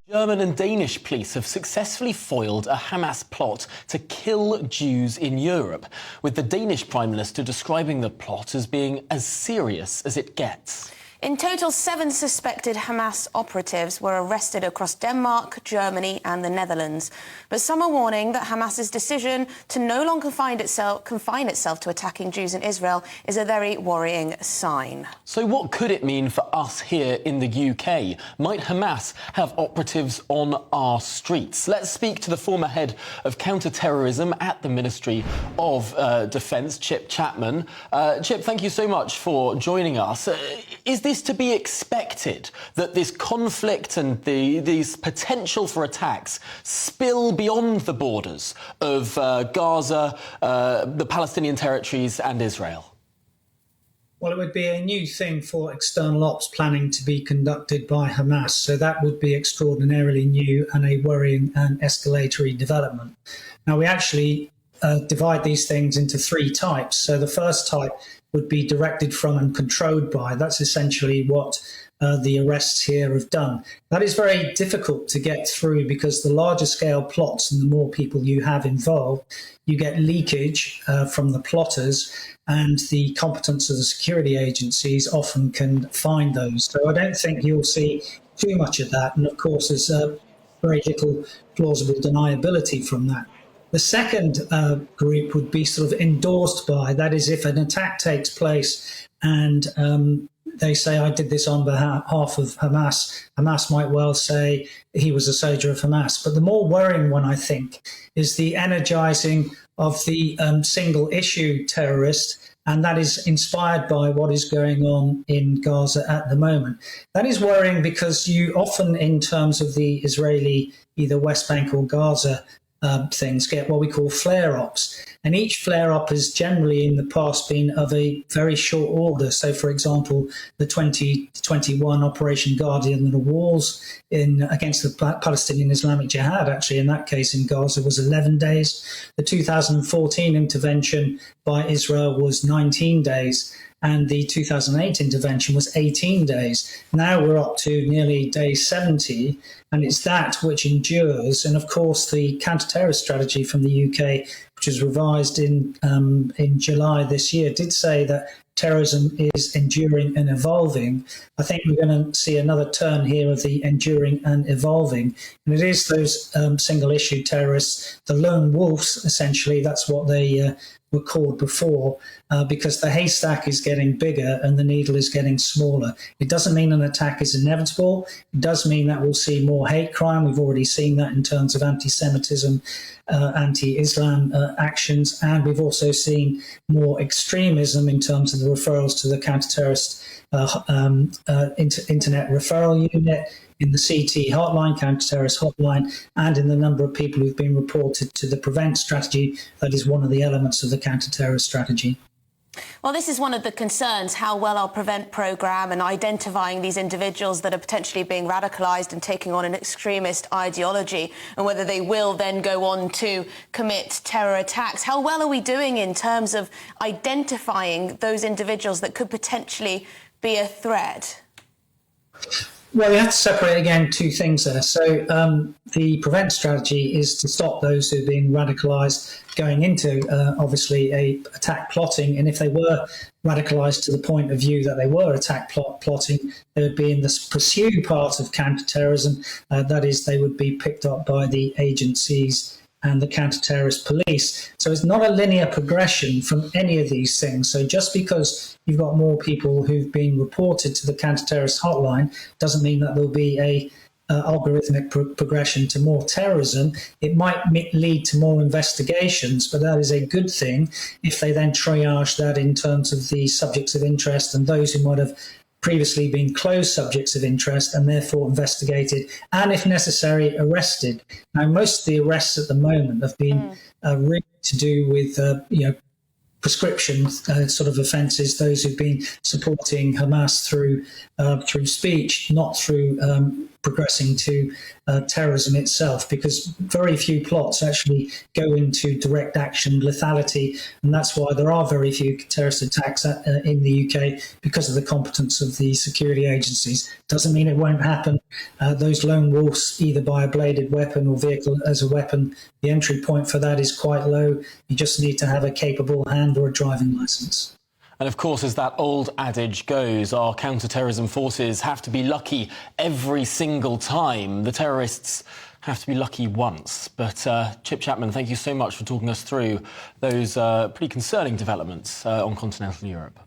German and Danish police have successfully foiled a Hamas plot to kill Jews in Europe, with the Danish Prime Minister describing the plot as being as serious as it gets. In total, 7 suspected Hamas operatives were arrested across Denmark, Germany and the Netherlands. But some are warning that Hamas's decision to no longer confine itself to attacking Jews in Israel is a very worrying sign. So what could it mean for us here in the UK? Might Hamas have operatives on our streets? Let's speak to the former head of counterterrorism at the Ministry of Defence, Chapman. Chip, thank you so much for joining us. Is this to be expected, that this conflict and these potential for attacks spill beyond the borders of Gaza, the Palestinian territories and Israel? Well, it would be a new thing for external ops planning to be conducted by Hamas. So that would be extraordinarily new and a worrying and escalatory development. Now, we actually divide these things into 3 types. So the first type would be directed from and controlled by. That's essentially what the arrests here have done. That is very difficult to get through because the larger scale plots and the more people you have involved, you get leakage from the plotters, and the competence of the security agencies often can find those. So I don't think you'll see too much of that. And of course, there's very little plausible deniability from that. The second group would be sort of endorsed by, that is, if an attack takes place and they say, I did this on behalf of Hamas, Hamas might well say he was a soldier of Hamas. But the more worrying one, I think, is the energizing of the single issue terrorist, and that is inspired by what is going on in Gaza at the moment. That is worrying because you often, in terms of the Israeli, either West Bank or Gaza, things get what we call flare-ups. And each flare-up has generally in the past been of a very short order. So, for example, the 2021 Operation Guardian of the Walls against the Palestinian Islamic Jihad, actually in that case in Gaza, was 11 days. The 2014 intervention by Israel was 19 days. And the 2008 intervention was 18 days. Now we're up to nearly day 70, and it's that which endures. And of course, the counter-terrorist strategy from the UK, which was revised in July this year, did say that terrorism is enduring and evolving. I think we're going to see another turn here of the enduring and evolving. And it is those single-issue terrorists, the lone wolves, essentially, that's what they were called before, because the haystack is getting bigger and the needle is getting smaller. It doesn't mean an attack is inevitable. It does mean that we'll see more hate crime. We've already seen that in terms of anti-Semitism, anti-Islam actions, and we've also seen more extremism in terms of the referrals to the counter-terrorist internet referral unit, in the CT hotline, counter-terrorist hotline, and in the number of people who've been reported to the PREVENT strategy. That is one of the elements of the counter-terrorist strategy. Well, this is one of the concerns, how well our PREVENT programme and identifying these individuals that are potentially being radicalised and taking on an extremist ideology, and whether they will then go on to commit terror attacks. How well are we doing in terms of identifying those individuals that could potentially be a threat? Well, you have to separate, again, 2 things there. So the PREVENT strategy is to stop those who are being radicalised going into, obviously, a attack plotting. And if they were radicalised to the point of view that they were attack plotting, they would be in the pursue part of counter-terrorism. That is, they would be picked up by the agencies and the counter-terrorist police. So it's not a linear progression from any of these things. So just because you've got more people who've been reported to the counter-terrorist hotline doesn't mean that there'll be a algorithmic progression to more terrorism. It might lead to more investigations, but that is a good thing if they then triage that in terms of the subjects of interest and those who might have previously been closed subjects of interest and therefore investigated and, if necessary, arrested. Now, most of the arrests at the moment have been really to do with, prescription sort of offences, those who've been supporting Hamas through speech, not through progressing to terrorism itself, because very few plots actually go into direct action lethality, and that's why there are very few terrorist attacks in the UK, because of the competence of the security agencies. Doesn't mean it won't happen. Those lone wolves, either by a bladed weapon or vehicle as a weapon, the entry point for that is quite low. You just need to have a capable hand or a driving licence. And of course, as that old adage goes, our counter-terrorism forces have to be lucky every single time. The terrorists have to be lucky once. But Chip Chapman, thank you so much for talking us through those pretty concerning developments on continental Europe.